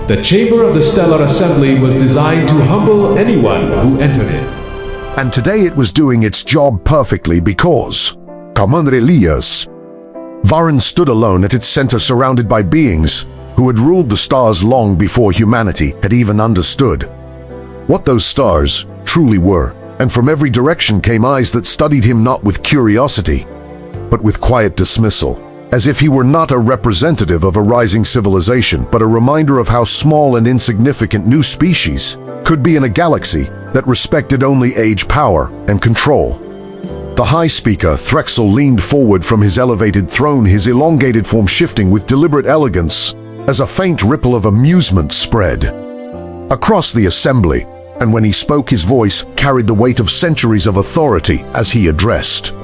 The chamber of the Stellar Assembly was designed to humble anyone who entered it. And today it was doing its job perfectly because, Commander Elias, Varan stood alone at its center surrounded by beings who had ruled the stars long before humanity had even understood what those stars truly were. And from every direction came eyes that studied him not with curiosity, but with quiet dismissal, as if he were not a representative of a rising civilization, but a reminder of how small and insignificant new species could be in a galaxy that respected only age, power, and control. The High Speaker, Threxel, leaned forward from his elevated throne, his elongated form shifting with deliberate elegance as a faint ripple of amusement spread across the assembly, and when he spoke, his voice carried the weight of centuries of authority as he addressed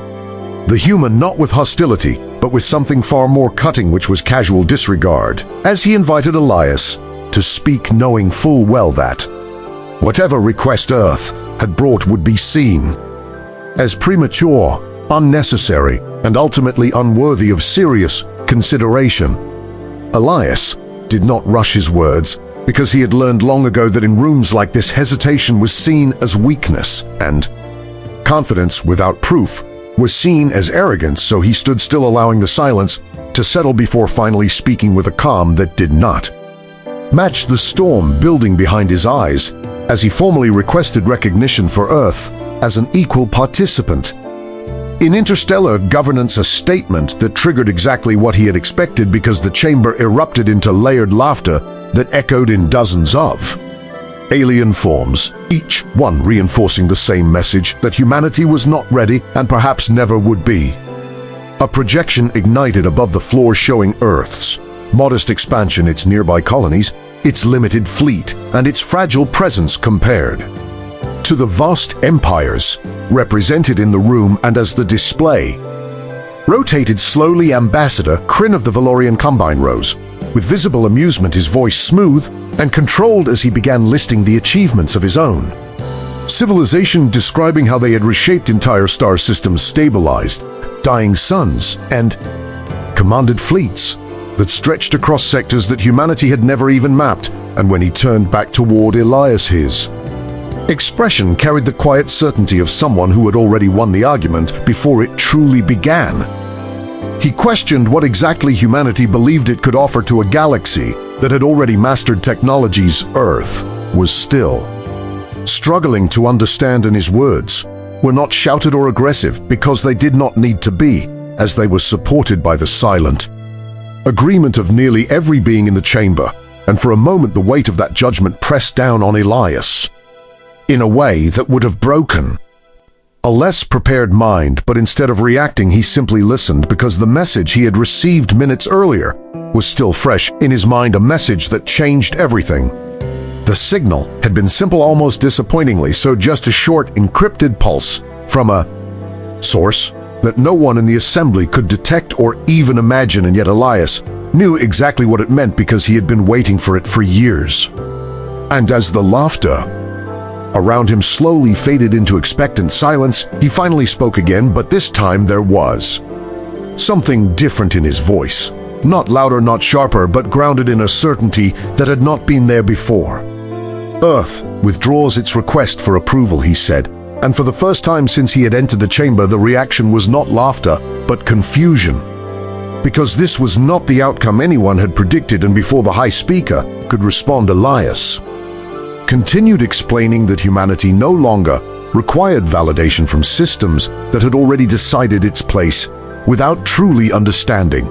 the human, not with hostility, but with something far more cutting, which was casual disregard, as he invited Elias to speak, knowing full well that whatever request Earth had brought would be seen as premature, unnecessary, and ultimately unworthy of serious consideration. Elias did not rush his words, because he had learned long ago that in rooms like this hesitation was seen as weakness, and confidence without proof was seen as arrogance, so he stood still, allowing the silence to settle before finally speaking with a calm that did not match the storm building behind his eyes, as he formally requested recognition for Earth as an equal participant in interstellar governance, a statement that triggered exactly what he had expected, because the chamber erupted into layered laughter that echoed in dozens of alien forms, each one reinforcing the same message that humanity was not ready and perhaps never would be. A projection ignited above the floor, showing Earth's modest expansion, its nearby colonies, its limited fleet, and its fragile presence compared to the vast empires represented in the room. And as the display rotated slowly, Ambassador Kryn of the Valorian Combine rose, with visible amusement, his voice smooth and controlled as he began listing the achievements of his own civilization, describing how they had reshaped entire star systems, stabilized dying suns, and commanded fleets that stretched across sectors that humanity had never even mapped. And when he turned back toward Elias, his expression carried the quiet certainty of someone who had already won the argument before it truly began. He questioned what exactly humanity believed it could offer to a galaxy that had already mastered technologies Earth was still struggling to understand, and his words were not shouted or aggressive, because they did not need to be, as they were supported by the silent agreement of nearly every being in the chamber. And for a moment the weight of that judgment pressed down on Elias in a way that would have broken a less prepared mind, but instead of reacting, he simply listened, because the message he had received minutes earlier was still fresh in his mind, a message that changed everything. The signal had been simple, almost disappointingly so, just a short, encrypted pulse from a source that no one in the assembly could detect or even imagine, and yet Elias knew exactly what it meant, because he had been waiting for it for years. And as the laughter around him slowly faded into expectant silence, he finally spoke again, but this time there was something different in his voice. Not louder, not sharper, but grounded in a certainty that had not been there before. Earth withdraws its request for approval, he said, and for the first time since he had entered the chamber, the reaction was not laughter, but confusion. Because this was not the outcome anyone had predicted, and before the High Speaker could respond, Elias continued explaining that humanity no longer required validation from systems that had already decided its place without truly understanding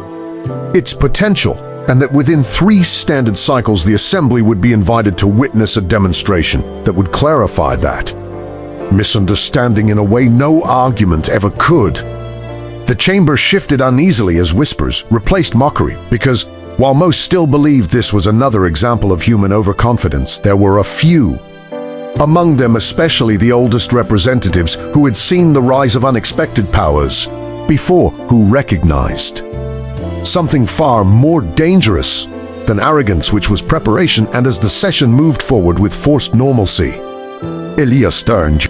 its potential, and that within 3 standard cycles the assembly would be invited to witness a demonstration that would clarify that misunderstanding in a way no argument ever could. The chamber shifted uneasily as whispers replaced mockery, because while most still believed this was another example of human overconfidence, there were a few among them, especially the oldest representatives who had seen the rise of unexpected powers before, who recognized something far more dangerous than arrogance, which was preparation. And as the session moved forward with forced normalcy, Elias turned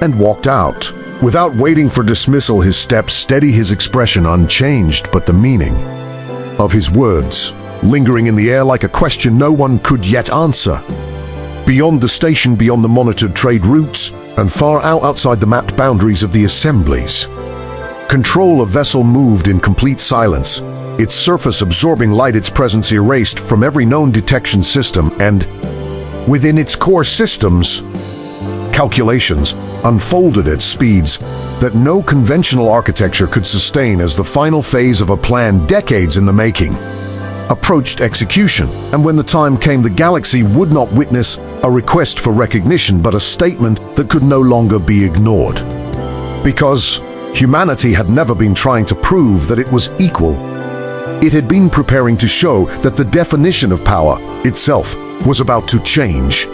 and walked out. Without waiting for dismissal, his steps steady, his expression unchanged, but the meaning of his words lingering in the air like a question no one could yet answer. Beyond the station, beyond the monitored trade routes, and far out outside the mapped boundaries of the assemblies, control of vessel moved in complete silence, its surface absorbing light, its presence erased from every known detection system, and within its core systems, calculations unfolded at speeds that no conventional architecture could sustain as the final phase of a plan decades in the making approached execution. And when the time came, the galaxy would not witness a request for recognition, but a statement that could no longer be ignored. Because humanity had never been trying to prove that it was equal. It had been preparing to show that the definition of power itself was about to change.